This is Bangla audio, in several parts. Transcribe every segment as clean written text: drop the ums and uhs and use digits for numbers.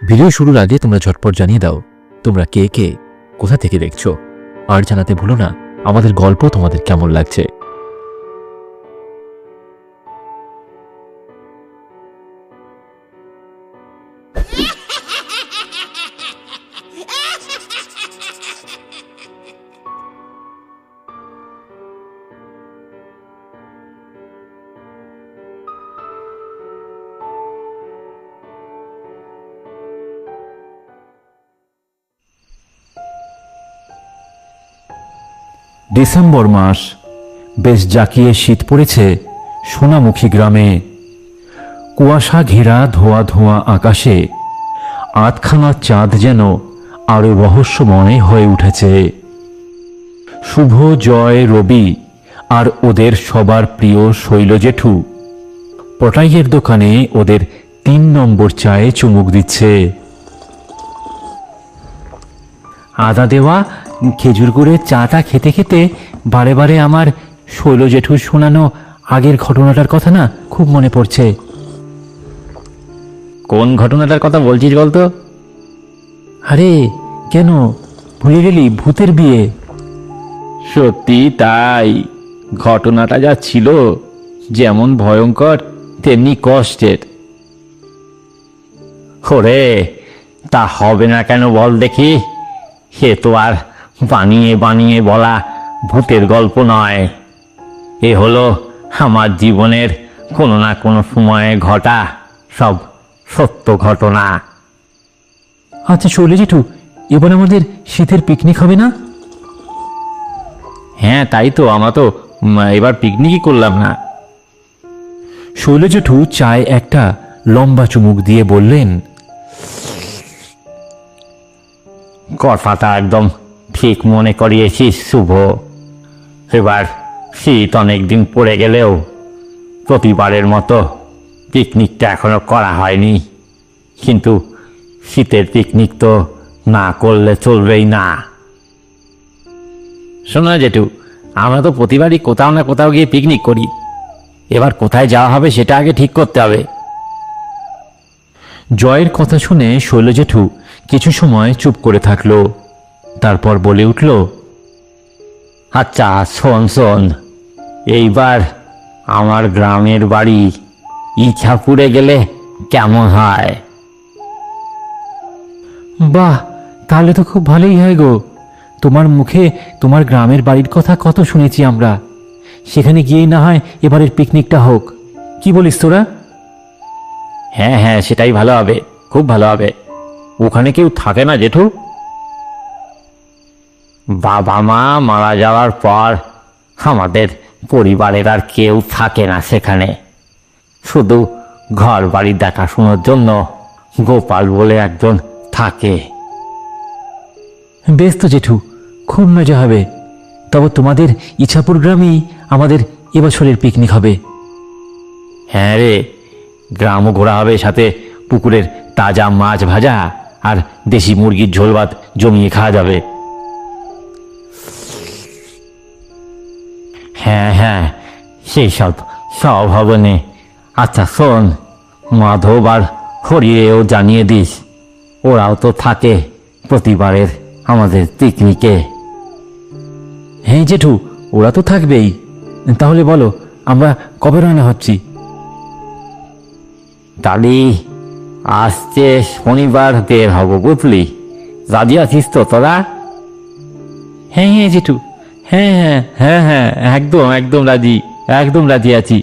ভিডিও শুরুর আগে তোমরা ঝটপট জানিয়ে দাও তোমরা কে কে কোথা থেকে দেখছো, আর জানাতে ভুলো না আমাদের গল্প তোমাদের কেমন লাগছে। ডিসেম্বর মাস, বেশ জাঁকিয়ে শীত পড়েছে সোনামুখী গ্রামে। কুয়াশা ঘেরা ধোয়া ধোয়া আকাশে আধখানা চাঁদ যেন আরো রহস্যময় হয়ে উঠেছে। শুভ, জয়, রবি আর ওদের সবার প্রিয় শৈল জেঠু পটাইয়ের দোকানে ওদের 3 নম্বর চায়ে চুমুক দিচ্ছে। আদা দেওয়া খেজুর গুড়ের চাটা খেতে খেতে বারে বারে আমার শৈল জেঠুর শোনানো আগের ঘটনাটার কথা না খুব মনে পড়ছে। কোন ঘটনাটার কথা বলছিস বলতো? আরে কেন ভুলে গেলি? ভূতের বিয়ে। সত্যি তাই, ঘটনাটা যা ছিল যেমন ভয়ঙ্কর তেমনি কষ্টের। ওরে, তা হবে না কেন বল দেখি? সে তো আর বানিয়ে বানিয়ে বলা ভূতের গল্প নয়, এ হলো আমার জীবনের কোনো না কোনো সময়ে ঘটা সব সত্য ঘটনা। আচ্ছা শৈল জেঠু, এবার আমাদের শীতের পিকনিক হবে না? হ্যাঁ তাই তো, আমরা তো এবার পিকনিকই করলাম না। শৈল জেঠু চায় একটা লম্বা চুমুক দিয়ে বললেন, কথাটা একদম ঠিক মনে করিয়েছিস শুভ। এবার শীত অনেকদিন পড়ে গেলেও প্রতিবারের মতো পিকনিকটা এখনো করা হয়নি, কিন্তু শীতের পিকনিক তো না করলে চলবেই না। শোনো জেঠু, আমরা তো প্রতিবারই কোথাও না কোথাও গিয়ে পিকনিক করি, এবার কোথায় যাওয়া হবে সেটা আগে ঠিক করতে হবে। জয়ের কথা শুনে শৈল জেঠু কিছু সময় চুপ করে থাকলো, তারপর বলে উঠল, আচ্ছা শোন শোন, এইবার আমার গ্রামের বাড়ি ইছাপুরে গেলে কেমন হয়? বাহ, তাহলে তো খুব ভালোই হয় গো। তোমার মুখে তোমার গ্রামের বাড়ির কথা কত শুনেছি আমরা। সেখানে গিয়েই না হয় এবারের পিকনিকটা হোক, কি বলিস তোরা? হ্যাঁ হ্যাঁ, সেটাই ভালো হবে, খুব ভালো হবে। ওখানে কেউ থাকে না জেঠু? বাবা মা মারা যাওয়ার পর আমাদের পরিবারের আর কেউ থাকে না সেখানে, শুধু ঘর বাড়ি দেখাশোনার জন্য গোপাল বলে একজন থাকে। বেশ তো জেঠু, খুব মজা হবে। তবে তোমাদের ইছাপুর গ্রামেই আমাদের এবছরের পিকনিক হবে। হ্যাঁ রে, গ্রামও ঘোরা হবে, সাথে পুকুরের তাজা মাছ ভাজা আর দেশি মুরগির ঝোল ভাত জমিয়ে খাওয়া যাবে। হ্যাঁ হ্যাঁ, সেই সব হবে নে। আচ্ছা শোন, মাধব আর হরিয়েও জানিয়ে দিস, ওরাও তো থাকে প্রতিবারের আমাদের পিকনিকে। হ্যাঁ জেঠু, ওরা তো থাকবেই। তাহলে বলো, আমরা কবে রওনা হচ্ছি? তাহলে আসছে শনিবার বের হব, বুঝলি? রাজি আছিস তো তোরা? হ্যাঁ হ্যাঁ জেঠু, হ্যাঁ হ্যাঁ হ্যাঁ হ্যাঁ, একদম একদম রাজি, একদম রাজি আছি।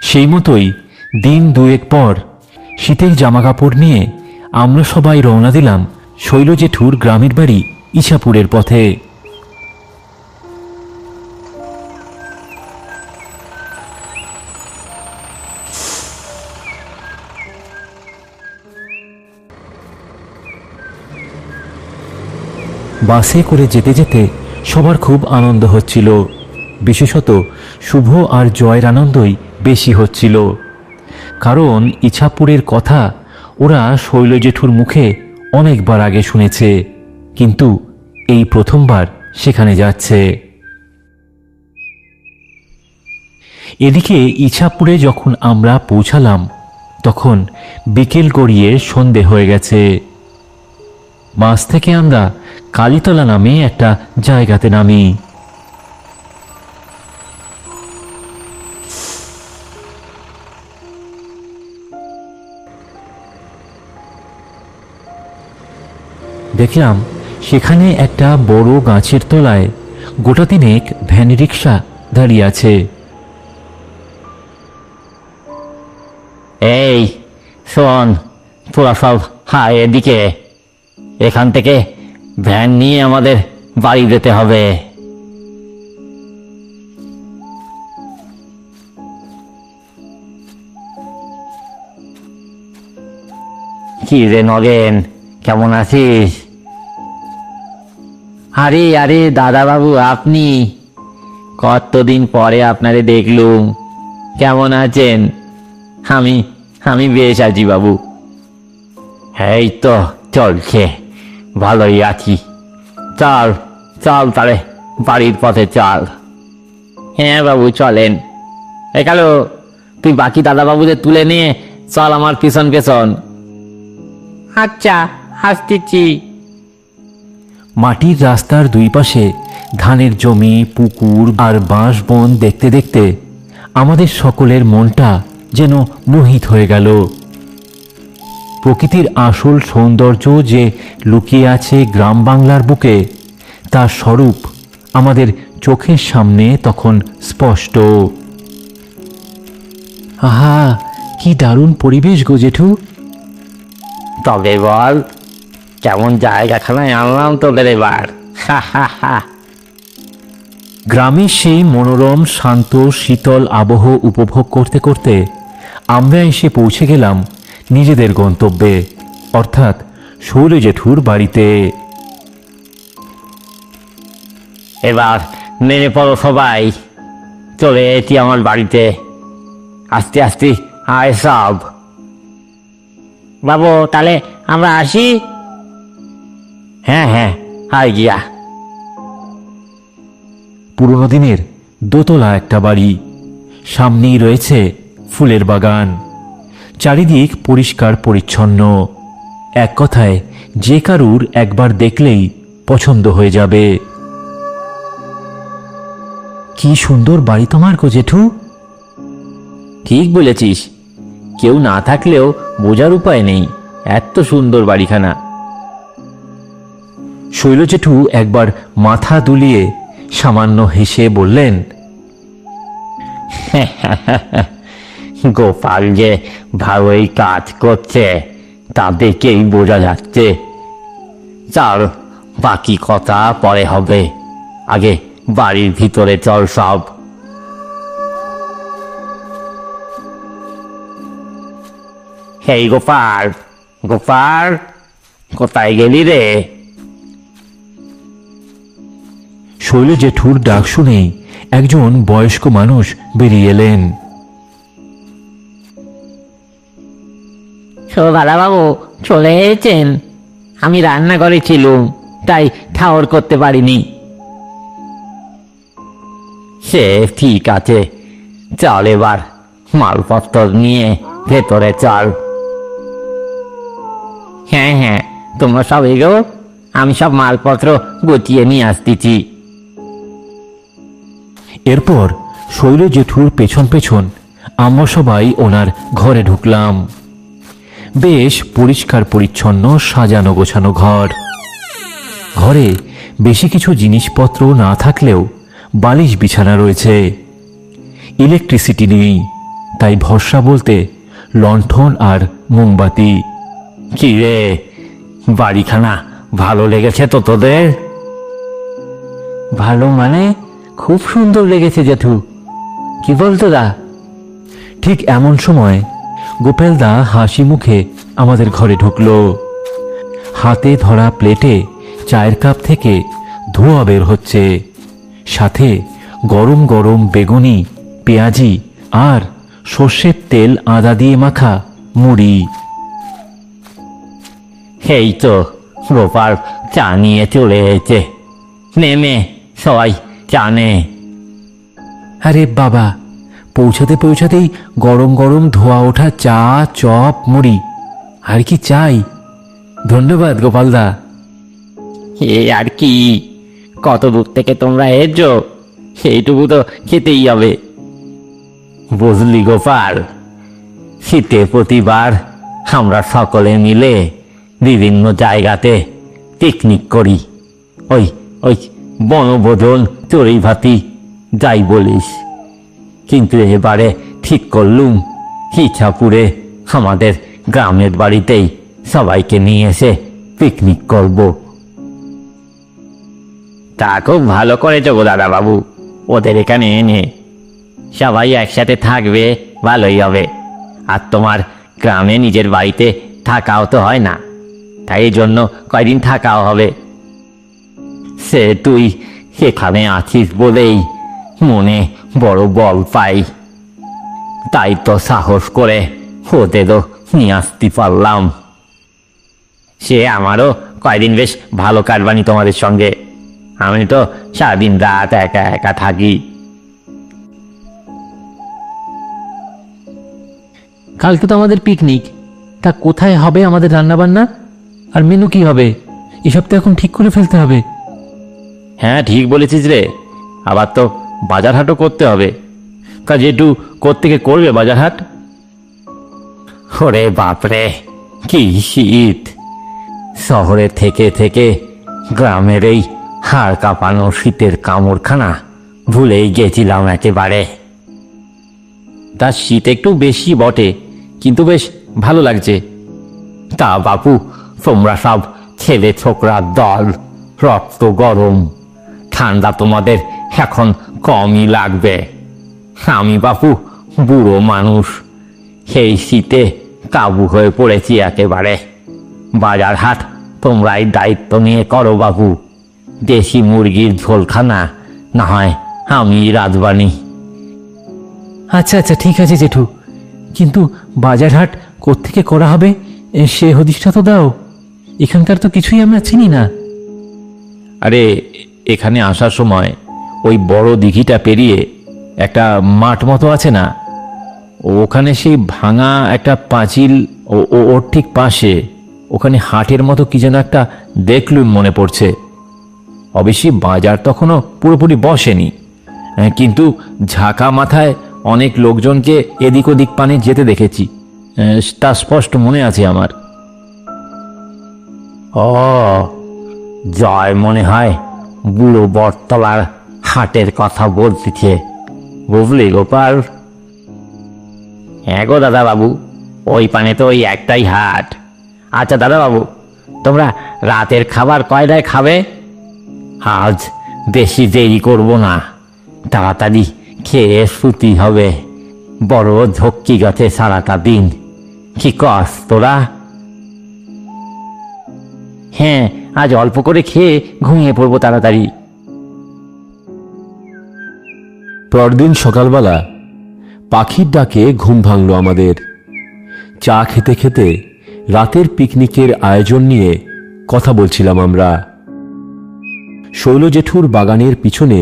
সেই মতোই দিন দুয়েক পর শীতের জামাকাপড় নিয়ে আমরা সবাই রওনা দিলাম শৈল জেঠুর গ্রামের বাড়ি ইছাপুরের পথে। বাসে করে যেতে যেতে সবার খুব আনন্দ হচ্ছিল, বিশেষত শুভ আর জয়ের আনন্দই বেশি হচ্ছিল। কারণ ইছাপুরের কথা ওরা শৈল জেঠুর মুখে অনেকবার আগে শুনেছে, কিন্তু এই প্রথমবার সেখানে যাচ্ছে। এদিকে ইছাপুরে যখন আমরা পৌঁছালাম তখন বিকেল গড়িয়ে সন্ধে হয়ে গেছে। বাস থেকে আমরা কালীতলা নামে একটা জায়গাতে নামি। দেখলাম সেখানে একটা বড় গাছের তলায় গোটা তিনেক ভ্যান রিক্সা দাঁড়িয়ে আছে। এই শোন, তোরা সব হায় এদিকে, এখান থেকে ভ্যান নিয়ে আমাদের বাড়ি যেতে হবে। কি রে নগেন, কেমন আছিস? আরে আরে দাদা বাবু, আপনি, কতদিন পরে আপনারে দেখলুম। কেমন আছেন? আমি আমি বেশ আছি বাবু। এই তো চলছে, ভালোই আছি। চল চল তাহলে বাড়ির পথে চল। হ্যাঁ বাবু চলেন। কালো, তুই বাকি দাদা বাবুদের তুলে নিয়ে চল আমার পিছন পেছন। আচ্ছা, আসতেছি। মাটির রাস্তার দুই পাশে ধানের জমি, পুকুর আর বাঁশ বন দেখতে দেখতে আমাদের সকলের মনটা যেন মোহিত হয়ে গেল। প্রকৃতির আসল সৌন্দর্য যে লুকিয়ে আছে গ্রাম বাংলার বুকে, তার স্বরূপ আমাদের চোখের সামনে তখন স্পষ্ট। আহা, কি দারুণ পরিবেশ গো জেঠু। তবে বল, কেমন জায়গাখানায় আনলাম তোদের এবার। হা হা হা। গ্রামের সেই মনোরম শান্ত শীতল আবহ উপভোগ করতে করতে আমরা এসে পৌঁছে গেলাম নিজেদের গন্তব্যে, অর্থাৎ শৈল জেঠুর বাড়িতে। এবার নেমে পড়ো সবাই, চলে এসেছি আমার বাড়িতে। আস্তে আস্তে আয় সব। বাবু তাহলে আমরা আসি? হ্যাঁ হ্যাঁ, আয় গিয়া। পুরনো দিনের দোতলা একটা বাড়ি, সামনেই রয়েছে ফুলের বাগান, চারিদিক পরিষ্কার পরিচ্ছন্ন। এক কথায় যে কারুর একবার দেখলেই পছন্দ হয়ে যাবে। কি সুন্দর বাড়ি তোমার গো জেঠু। ঠিক বলেছিস, কেউ না থাকলেও বোঝার উপায় নেই এত সুন্দর বাড়িখানা। শৈল জেঠু একবার মাথা দুলিয়ে সামান্য হেসে বললেন, গোপাল যে ভালোই কাজ করছে তা দেখেই বোঝা যাচ্ছে। চল, বাকি কথা পরে হবে, আগে বাড়ির ভিতরে চল সব। হেই গোপাল, গোপাল কোথায় গেলি রে? শৈল জেঠুর ডাক শুনেই একজন বয়স্ক মানুষ বেরিয়ে এলেন। দাদা বাবু চলে এসেছেন? আমি রান্না করেছিলুম, তাই ঠাওর করতে পারিনি। সে ঠিক আছে, চল এবার মালপত্র নিয়ে ভেতরে চল। হ্যাঁ হ্যাঁ, তোমরা সব এগো, আমি সব মালপত্র গুছিয়ে নিয়ে আসতেছি। এরপর শৈল জেঠুর পেছন পেছন আমরা সবাই ওনার ঘরে ঢুকলাম। বেশ পরিষ্কার পরিচ্ছন্ন সাজানো গোছানো ঘর। ঘরে বেশি কিছু জিনিসপত্র না থাকলেও বালিশ বিছানা রয়েছে। ইলেকট্রিসিটি নেই, তাই ভরসা বলতে লণ্ঠন আর মোমবাতি। কি রে, বাড়িখানা ভালো লেগেছে তো তোদের? ভালো মানে খুব সুন্দর লেগেছে জেঠু। কি বলতো দা? ঠিক এমন সময় গোপালদা হাসি মুখে আমাদের ঘরে ঢুকল। হাতে ধরা প্লেটে চায়ের কাপ থেকে ধোঁয়া বের হচ্ছে, সাথে গরম গরম বেগুনি, পেঁয়াজি আর সর্ষের তেল আদা দিয়ে মাখা মুড়ি। এই তো গোপাল চা নিয়ে চলে এসেছে। নেমে সবাই চা নে। আরে বাবা, পৌঁছাতে পৌঁছাতেই গরম গরম ধোয়া ওঠা চা, চপ, মুড়ি, আর কি চাই। ধন্যবাদ গোপালদা। এ আর কি, কত দূর থেকে তোমরা এসছো, সেইটুকু তো খেতেই হবে। বুঝলি গোপাল, শীতে প্রতিবার আমরা সকলে মিলে বিভিন্ন জায়গাতে পিকনিক করি। ওই ওই বনভোজন, চড়ুইভাতি, যাই বলিস। কিন্তু এবারে ঠিক করলুম ইছাপুরে আমাদের গ্রামের বাড়িতেই সবাইকে নিয়ে এসে পিকনিক করব। তা খুব ভালো করেছো গো দাদা বাবু, ওদের এখানে এনে সবাই একসাথে থাকবে, ভালোই হবে। আর তোমার গ্রামে নিজের বাড়িতে থাকাও তো হয় না, তাই এই জন্য কয়দিন থাকাও হবে। সে তুই সেখানে আছিস বলেই মনে বড় বল পাই, তাই তো সাহস করে ওদেরও নিয়ে আসতে পারলাম। সে আমারও কয়দিন বেশ ভালো কাটবানি তোমাদের সঙ্গে। আমি তো সারাদিন রাত একা একা থাকি। কালকে তো আমাদের পিকনিক, তা কোথায় হবে আমাদের রান্নাবান্না, আর মেনু কি হবে, এসব তো এখন ঠিক করে ফেলতে হবে। হ্যাঁ ঠিক বলেছিস রে, আবার তো বাজার হাটও করতে হবে। তা যেটু কোত্থেকে করবে বাজার হাট? ওরে বাপরে, কি শীত! শহরে থেকে থেকে গ্রামের এই হাড় কাঁপানো শীতের কামড়খানা ভুলেই গেছিলাম একেবারে। তার শীত একটু বেশি বটে, কিন্তু বেশ ভালো লাগছে। তা বাপু, তোমরা সব ছেলে ছোকরার দল, রক্ত গরম, ঠান্ডা তোমাদের এখন কমই লাগবে। আমি বাপু বুড়ো মানুষ, সেই শীতে কাবু হয়ে পড়েছি একেবারে। বাজার হাট তোমরাই দায়িত্ব নিয়ে করো বাপু। দেশি মুরগির ঝোলখানা না হয় আমি রাঁধবানি। আচ্ছা আচ্ছা, ঠিক আছে জেঠু, কিন্তু বাজার হাট কোত্থেকে করা হবে সে হদিশটা তো দাও। এখানকার তো কিছুই আমরা চিনি না। আরে এখানে আসার সময় ওই বড় দিঘিটা পেরিয়ে একটা মাঠ মতো আছে না, ওখানে সেই ভাঙা একটা পাঁচিল, ওর ঠিক পাশে ওখানে হাটের মতো কি যেন একটা দেখলুম মনে পড়ছে। অবশ্যই বাজার তখনও পুরোপুরি বসেনি, কিন্তু ঝাঁকা মাথায় অনেক লোকজনকে এদিক ওদিক পানে যেতে দেখেছি, তা স্পষ্ট মনে আছে আমার। ও জয় মনে হয় বুড়ো বটতলার হাটের কথা বলতেছে, বুঝলি গোপাল? হ্যাঁ গো দাদা বাবু, ওই পানে তো ওই একটাই হাট। আচ্ছা দাদা বাবু, তোমরা রাতের খাবার কয়টায় খাবে? আজ বেশি দেরি করব না, তাড়াতাড়ি খেয়ে শুতে হবে। বড় ঝক্কি গেছে সারাটা দিন, কি কস তোরা? হ্যাঁ, আজ অল্প করে খেয়ে ঘুমিয়ে পড়বো তাড়াতাড়ি। পরদিন সকালবেলা পাখির ডাকে ঘুম ভাঙল আমাদের। চা খেতে খেতে রাতের পিকনিকের আয়োজন নিয়ে কথা বলছিলাম আমরা। শৈল জেঠুর বাগানের পিছনে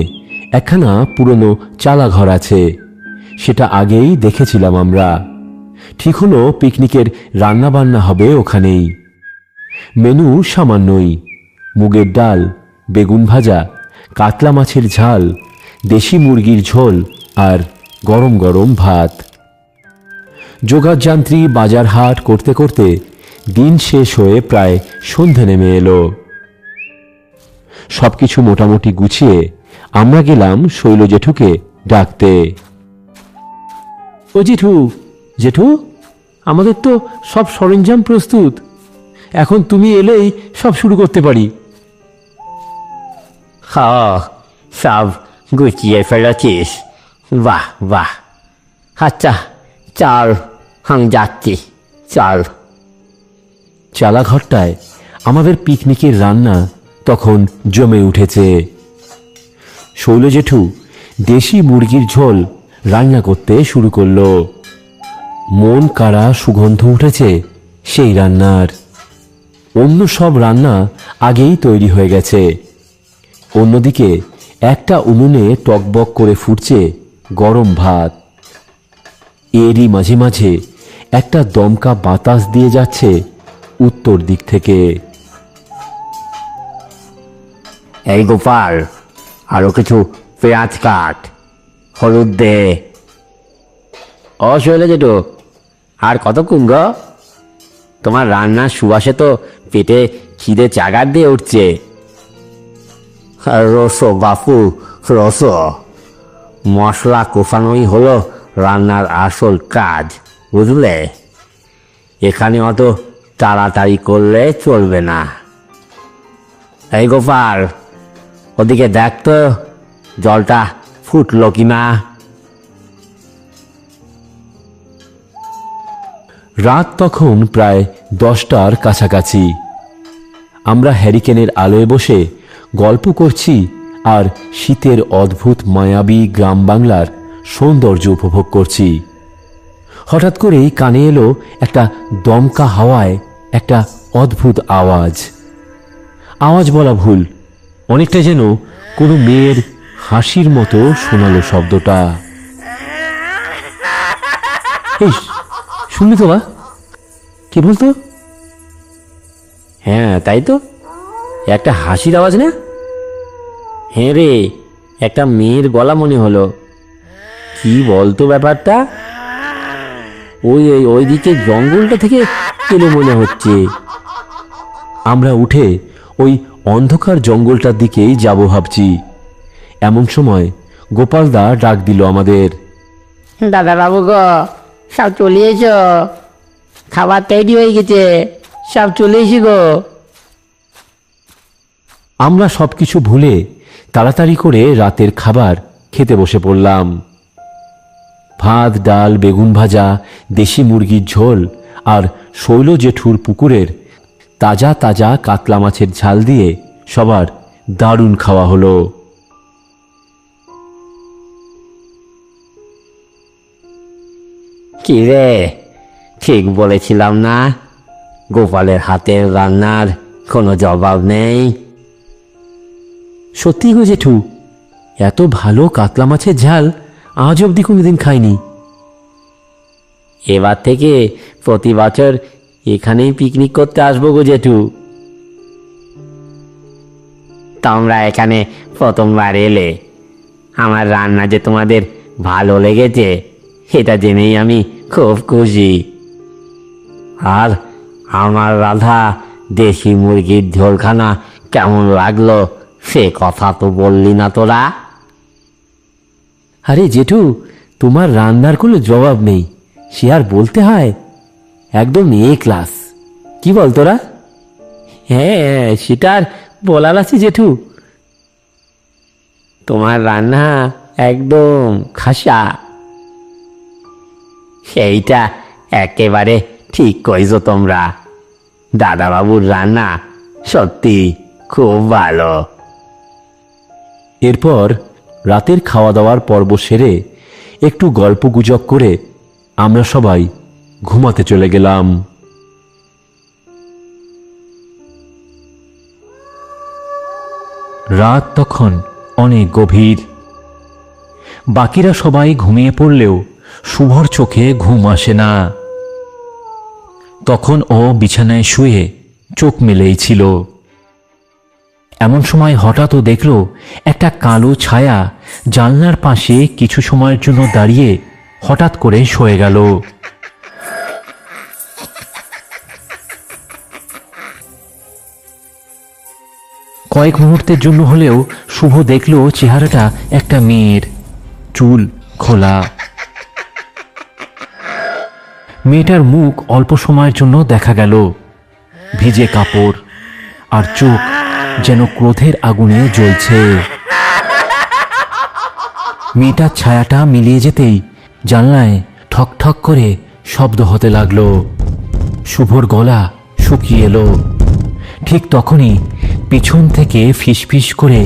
একখানা পুরনো চালাঘর আছে, সেটা আগেই দেখেছিলাম আমরা। ঠিক হলো পিকনিকের রান্নাবান্না হবে ওখানেই। মেনু সামান্যই, মুগের ডাল, বেগুন ভাজা, কাতলা মাছের ঝাল, দেশি মুরগির ঝোল আর গরম গরম ভাত। যোগাযান্ত্রী বাজার হাট করতে করতে দিন শেষ হয়ে প্রায় সন্ধে নেমে এলো। সবকিছু মোটামুটি গুছিয়ে আমরা গেলাম শৈল জেঠুকে ডাকতে। ও জেঠু, জেঠু, আমাদের তো সব সরঞ্জাম প্রস্তুত, এখন তুমি এলেই সব শুরু করতে পারি। হ্যাঁ, সব গুছিয়ে ফেলেছিস? বাহ বাহ, আচ্ছা চল, আমি যাচ্ছি, চল। চালাঘরটায় আমাদের পিকনিকের রান্না তখন জমে উঠেছে। শৈল জেঠু দেশি মুরগির ঝোল রান্না করতে শুরু করলো। মন কাড়া সুগন্ধ উঠেছে সেই রান্নার। অন্য সব রান্না আগেই তৈরি হয়ে গেছে। অন্যদিকে একটা উনুনে টকবক করে ফুটছে গরম ভাত। এরই মাঝে মাঝে একটা দমকা বাতাস দিয়ে যাচ্ছে উত্তর দিক থেকে। এই গোপাল, আরো কিছু পেঁয়াজ কাট, হলুদ দে। অশৈলে জেঠু, আর কতক্ষণ গো? তোমার রান্নার সুবাসে তো পেটে খিদে চাগার দিয়ে উঠছে। রসো বাপু, রসো। মশলা কষানোই হলো রান্নার আসল কাজ, বুঝলে? এখানে অত তাড়াতাড়ি করলে চলবে না। এই গোপাল, ওদিকে দেখ তো জলটা ফুটলো কিনা। রাত তখন প্রায় 10টার কাছাকাছি। আমরা হ্যারিকেনের আলোয় বসে গল্প করছি আর শীতের অদ্ভুত মায়াবী গ্রাম বাংলার সৌন্দর্য উপভোগ করছি। হঠাৎ করেই কানে এলো একটা দমকা হাওয়ায় একটা অদ্ভুত আওয়াজ। আওয়াজ বলা ভুল, অনেকটা যেন কোনো মেয়ের হাসির মতো শোনালো শব্দটা। এই শুনলি তো বা, কে বলতো? হ্যাঁ তাই তো, একটা হাসির আওয়াজ না? হ্যাঁ রে, একটা মেয়ের গলা মনে হলো। কি বলতো ব্যাপারটা? ওই ওই ওইদিকে জঙ্গলটা থেকে এলো মনে হচ্ছে। আমরা উঠে ওই অন্ধকার জঙ্গলটার দিকেই যাব ভাবছি। এমন সময় গোপালদা ডাক দিল আমাদের। দাদা বাবু গো, সব চলে এসো, খাবার তৈরি হয়ে গেছে, সব চলে এসি গো। আমরা সবকিছু ভুলে তাড়াতাড়ি করে রাতের খাবার খেতে বসে পড়লাম। ভাত, ডাল, বেগুন ভাজা, দেশি মুরগির ঝোল আর শৈল জেঠুর পুকুরের তাজা তাজা কাতলা মাছের ঝাল দিয়ে সবার দারুণ খাওয়া হলো। কি রে, ঠিক বলেছিলাম না? গোপালের হাতের রান্নার কোনো জবাব নেই। সত্যি গো জেঠু, এত ভালো কাতলা মাছের ঝাল আজ অবধি কোনোদিন খাইনি। এবার থেকে প্রতি বছর এখানেই পিকনিক করতে আসবো গো জেঠু। তোমরা এখানে প্রথমবার এলে, আমার রান্না যে তোমাদের ভালো লেগেছে সেটা জেনেই আমি খুব খুশি। আর আমার রাধা দেশি মুরগির ঝোলখানা কেমন লাগলো সে কথা তো বললি না তোরা। আরে জেঠু, তোমার রান্নার কোনো জবাব নেই, সে আর বলতে হয়। একদম ক্লাস, কি বল তোরা? হ্যাঁ, সেটা আর বলার আছে জেঠু। তোমার রান্না একদম খাসা। সেইটা একেবারে ঠিক কইছো তোমরা। দাদাবাবুর রান্না সত্যি খুব ভালো। এরপর রাতের খাওয়া দাওয়ার পর্ব সেরে একটু গল্প গুজব করে আমরা সবাই ঘুমাতে চলে গেলাম। রাত তখন অনেক গভীর। বাকিরা সবাই ঘুমিয়ে পড়লেও শুভর চোখে ঘুম আসে না। তখন ও বিছানায় শুয়ে চোখ মেলেই ছিল। এমন সময় হঠাৎ ও দেখল একটা কালো ছায়া জানলার পাশে কিছু সময়ের জন্য দাঁড়িয়ে হঠাৎ করে সয়ে গেল। কয়েক মুহূর্তের জন্য হলেও শুভ দেখল চেহারাটা একটা মেয়ের, চুল খোলা। মেয়েটার মুখ অল্প সময়ের জন্য দেখা গেল, ভিজে কাপড় আর চোখ যেন ক্রোধের আগুনে জ্বলছে। মেয়েটার ছায়াটা মিলিয়ে যেতেই জানলায় ঠক ঠক করে শব্দ হতে লাগলো। শুভর গলা শুকিয়ে এলো। ঠিক তখনই পিছন থেকে ফিসফিস করে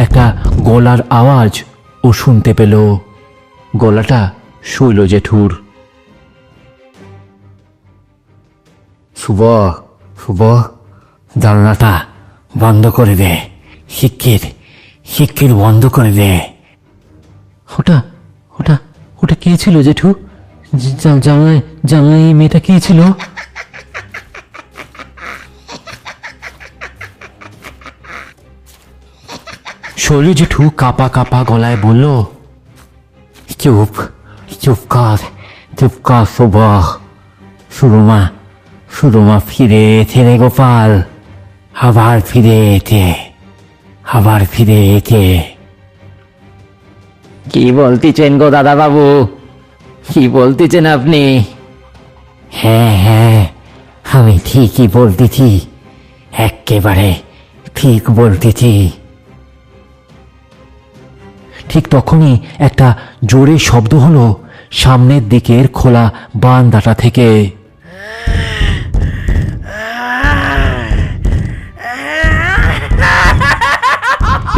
একটা গলার আওয়াজ ও শুনতে পেল। গলাটা শৈল জেঠুর। শুভ, শুভ, জানলাটা বন্ধ করে দে, শিগগির শিগগির বন্ধ করে দে। ওটা ওটা ওটা কে ছিল জেঠু? জানলায় জানলায় এই মেয়েটা কে ছিল? শৈল জেঠু কাপা কাপা গলায় বলল, চুপ চুপ কর সুবহ। সুরমা ফিরে এতে রে গোপাল, আবার ফিরে এতে। কি বলতেছেন গো দাদা বাবু, কি বলতেছেন আপনি? হ্যাঁ, আমি ঠিকই বলতেছি, একেবারে ঠিক বলতেছি। ঠিক তখনই একটা জোরে শব্দ হলো সামনের দিকের খোলা বারান্দাটা থেকে।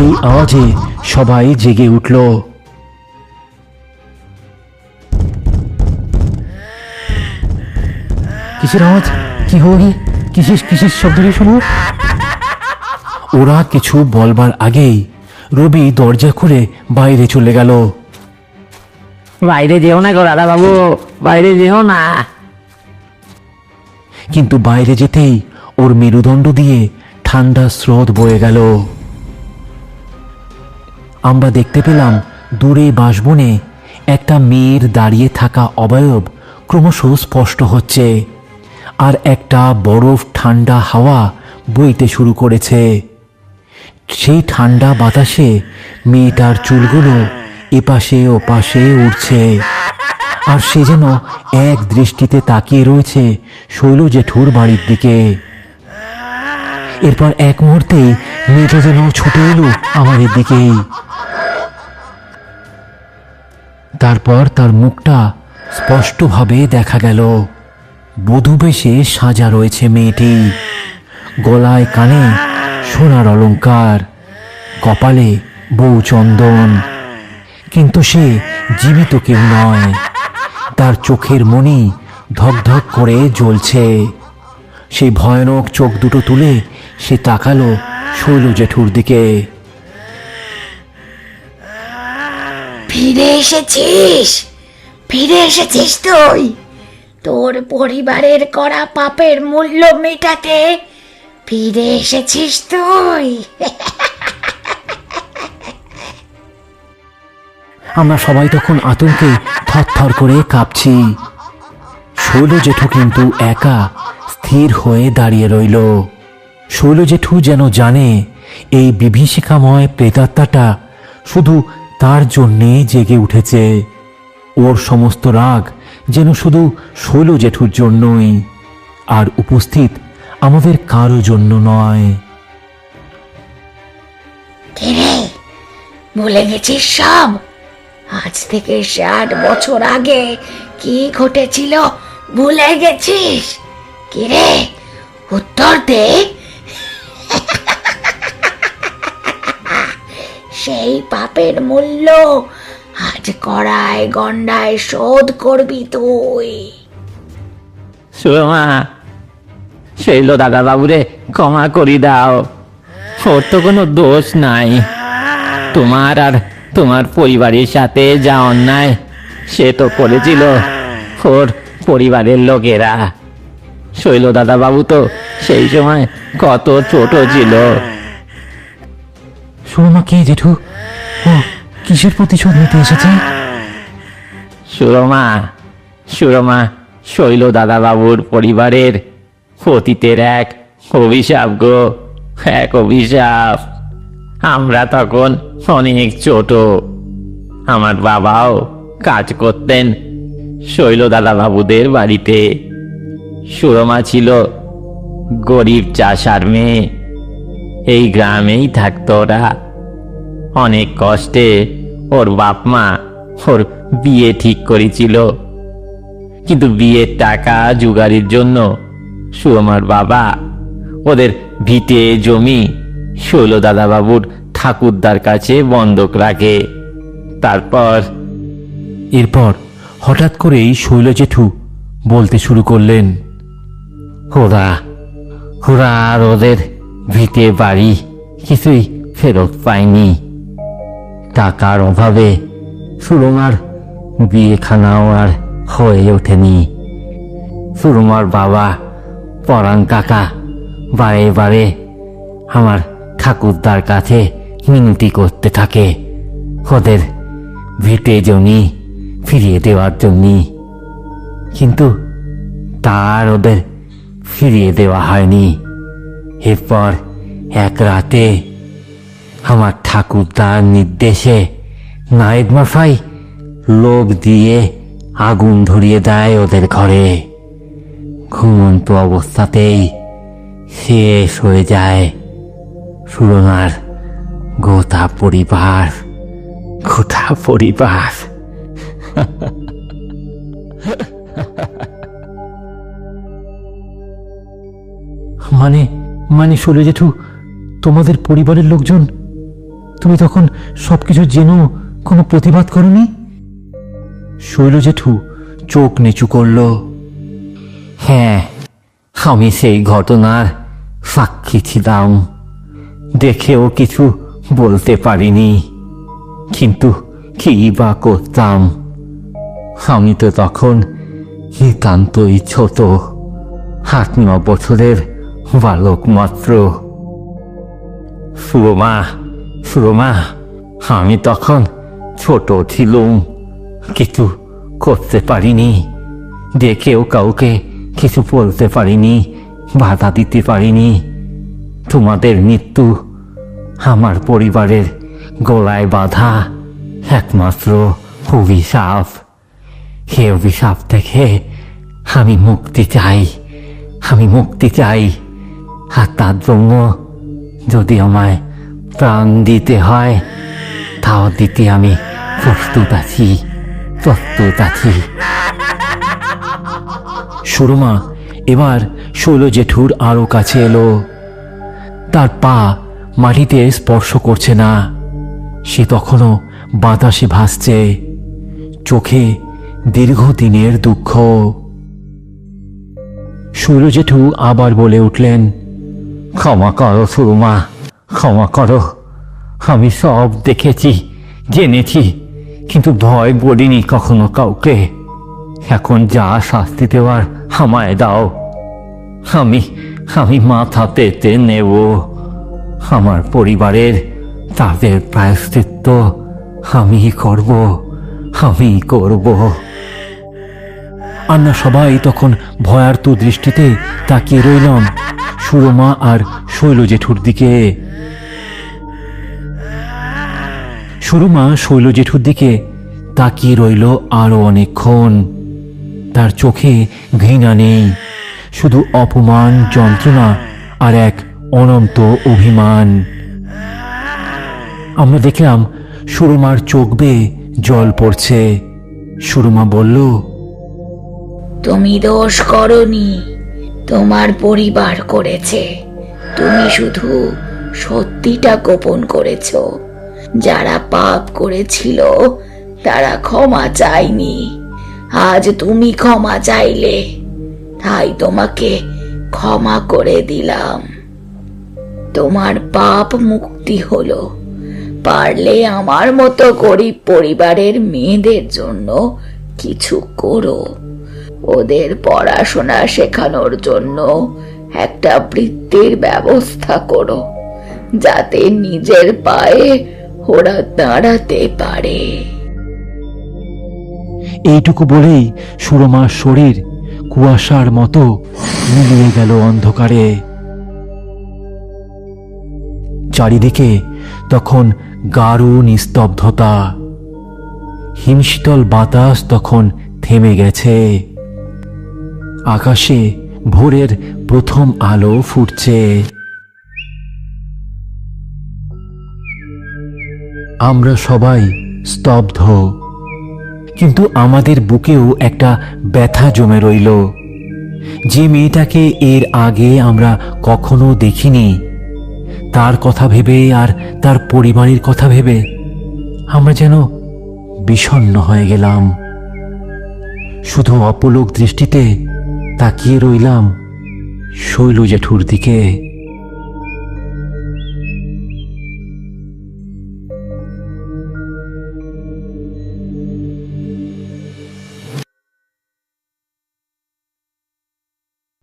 এই আওয়াজে সবাই জেগে উঠল। কিসের আওয়াজ? কি হলো? কিসের শব্দ রে শুনো? ওরা কিছু বলবার আগেই রবি দরজা খুলে বাইরে চলে গেল। বাইরে যেও না গো দাদা বাবু, বাইরে যেও না। কিন্তু বাইরে যেতেই ওর মেরুদণ্ড দিয়ে ঠান্ডা স্রোত বয়ে গেল। আমরা দেখতে পেলাম দূরে বাঁশবনে একটা মেয়ের দাঁড়িয়ে থাকা অবয়ব ক্রমশ স্পষ্ট হচ্ছে, আর একটা বরফ ঠান্ডা হাওয়া বইতে শুরু করেছে। সেই ঠান্ডা বাতাসে মেয়েটার চুলগুলো এপাশে ওপাশে উড়ছে, আর সে যেন এক দৃষ্টিতে তাকিয়ে রয়েছে শৈল জেঠুর বাড়ির দিকে। এরপর এক মুহূর্তেই মেয়েটা যেন ছুটে এলো আমাদের দিকেই। তারপর তার মুখটা স্পষ্টভাবে দেখা গেল। বধূ বেশে সাজা রয়েছে মেয়েটি, গলায় কানে সোনার অলংকার, কপালে বউ চন্দন। কিন্তু সে জীবিত কেউ নয়, তার চোখের মণি ধকধক করে জ্বলছে। সেই ভয়ানক চোখ দুটো তুলে সে তাকালো শৈল জেঠুর দিকে। ফিরে এসেছিস তুই তোর পরিবারের করা পাপের মূল্য মেটাতে। ফিরে এসেছিস তুই। আমরা সবাই তখন আতঙ্কে থরথর করে কাঁপছি। শৈল জেঠু কিন্তু একা স্থির হয়ে দাঁড়িয়ে রইল। শৈল জেঠু যেন জানে এই বিভীষিকাময় প্রেতাত্মাটা শুধু তার জন্যে জেগে উঠেছে। ওর সমস্ত রাগ যেন শুধু শৈল জেঠুর জন্যই, আর উপস্থিত আমাদের কারো জন্য নয়। কিরে, ভুলে গেছিস সব? আজ থেকে 60 বছর আগে কি ঘটেছিল ভুলে গেছিস? কিরে, উত্তর দে। সেই পাপের মূল্য আজ কড়ায় গন্ডায় শোধ করবি তুই। সুরমা, শৈল দাদা বাবুরে ক্ষমা করি দাও, ওর তো কোনো দোষ নাই। তোমার আর তোমার পরিবারের সাথে যা অন্যায় সে তো করেছিল ওর পরিবারের লোকেরা। শৈল দাদা বাবু তো সেই সময় কত ছোট ছিল। সুরমা কে জেঠু? ও কিসের প্রতিশোধ নিতে এসেছে? সুরমা শৈল দাদা বাবুর পরিবারের অতীতের এক অভিশাপ গো, এক অভিশাপ। আমরা তখন অনেক ছোট, আমার বাবাও কাজ করতেন শৈল দাদা বাবুদের বাড়িতে। সুরমা ছিল গরিব চাষার মেয়ে, এই গ্রামেই থাকতো ওরা। অনেক কষ্টে ওর বাপ মা ওর বিয়ে ঠিক করেছিল, কিন্তু বিয়ের টাকা জোগাড়ের জন্য সুরমার বাবা ওদের ভিটে জমি শৈল দাদা বাবুর ঠাকুরদার কাছে বন্ধক রাখে। এরপর হঠাৎ করেই শৈল জেঠু বলতে শুরু করলেন, ওরা আর ওদের ভিটে বাড়ি কিছুই ফেরত পায়নি। টাকার অভাবে সুরমার বিয়েখানাও আর হয়ে ওঠেনি। সুরমার বাবা পরাণ কাকা বারে বারে আমার ঠাকুরদার কাছে মিনতি করতে থাকে ওদের ভিটে জমি ফিরিয়ে দেওয়ার জন্যই, কিন্তু তার ওদের ফিরিয়ে দেওয়া হয়নি। এরপর এক রাতে আমার ঠাকুরদার নির্দেশে নায়েব মশাই লোক দিয়ে আগুন ধরিয়ে দেয় ওদের ঘরে। ঘুমন্ত অবস্থাতেই শেষ হয়ে যায় সুরমার গোটা পরিবার। মানে মানে শৈল জেঠু, তোমাদের পরিবারের লোকজন, তুমি তখন সবকিছু জেনেও কোনো প্রতিবাদ করনি? শৈল জেঠু চোখ নিচু করল। হ্যাঁ, আমি সেই ঘটনার সাক্ষী ছিলাম, দেখেও কিছু বলতে পারিনি। কিন্তু কি বা করতাম, আমি তো তখন নিতান্তই ছোট, 8-9 বছরের বালক মাত্র। সুরমা, আমি তখন ছোট ছিলুম, কিছু করতে পারিনি, দেখেও কাউকে কিছু বলতে পারিনি, বাধা দিতে পারিনি। তোমাদের মৃত্যু আমার পরিবারের গলায় বাঁধা একমাত্র অভিশাপ। সে অভিশাপ থেকে আমি মুক্তি চাই, আর তার জন্য যদি আমায় প্রাণ দিতে হয় তাও দিতে আমি প্রস্তুত আছি। সুরমা এবার শৈল জেঠুর আরো কাছে এলো। তার পা মাটিতে স্পর্শ করছে না, সে তখনও বাতাসে ভাসছে, চোখে দীর্ঘদিনের দুঃখ। শৈল জেঠু আবার বলে উঠলেন, ক্ষমা করো সুরমা, ক্ষমা করো। আমি সব দেখেছি, জেনেছি, কিন্তু ভয় বলিনি কখনো কাউকে। এখন যা শাস্তি দেওয়ার আমায় দাও, আমি মাথা পেতে নেব। আমার পরিবারের তাদের প্রায়শ্চিত্ত আমি করব। আমরা সবাই তখন ভয়ার্ত দৃষ্টিতে তাকিয়ে রইলাম সুরমা আর শৈল জেঠুর দিকে। সুরমা শৈল জেঠুর দিকে তাকিয়ে রইল আরো অনেকক্ষণ। তার চোখে ঘৃণা নেই, শুধু অপমান, যন্ত্রণা আর এক অনন্ত অভিমান। আমরা দেখলাম সুরমার চোখ বেয়ে জল পড়ছে। সুরমা বলল, তুমি দোষ করনি, তোমার পরিবার করেছে। তুমি শুধু সত্যিটা গোপন করেছো। যারা পাপ করেছিল তারা ক্ষমা চায়নি, আজ তুমি ক্ষমা চাইলে, তাই তোমাকে ক্ষমা করে দিলাম। তোমার পাপ মুক্তি হলো। পারলে আমার মতো গরিব পরিবারের মেয়েদের জন্য কিছু করো। ওদের পড়াশোনা শেখানোর জন্য একটা বৃত্তির ব্যবস্থা করো, যাতে নিজের পায়ে ওরা দাঁড়াতে পারে। এইটুকু বলেই সুরমার শরীর কুয়াশার মতো মিলিয়ে গেল অন্ধকারে। চারিদিকে তখন গাঢ় নিস্তব্ধতা। হিমশীতল বাতাস তখন থেমে গেছে। আকাশে ভোরের প্রথম আলো ফুটছে। আমরা সবাই স্তব্ধ, কিন্তু আমাদের বুকেও একটা ব্যথা জমে রইল। যে মেয়েটাকে এর আগে আমরা কখনো দেখিনি, তার কথা ভেবে আর তার পরিবারের কথা ভেবে আমরা যেন বিষণ্ণ হয়ে গেলাম। শুধু অপলক দৃষ্টিতে তাকিয়ে রইলাম শৈল জেঠুর দিকে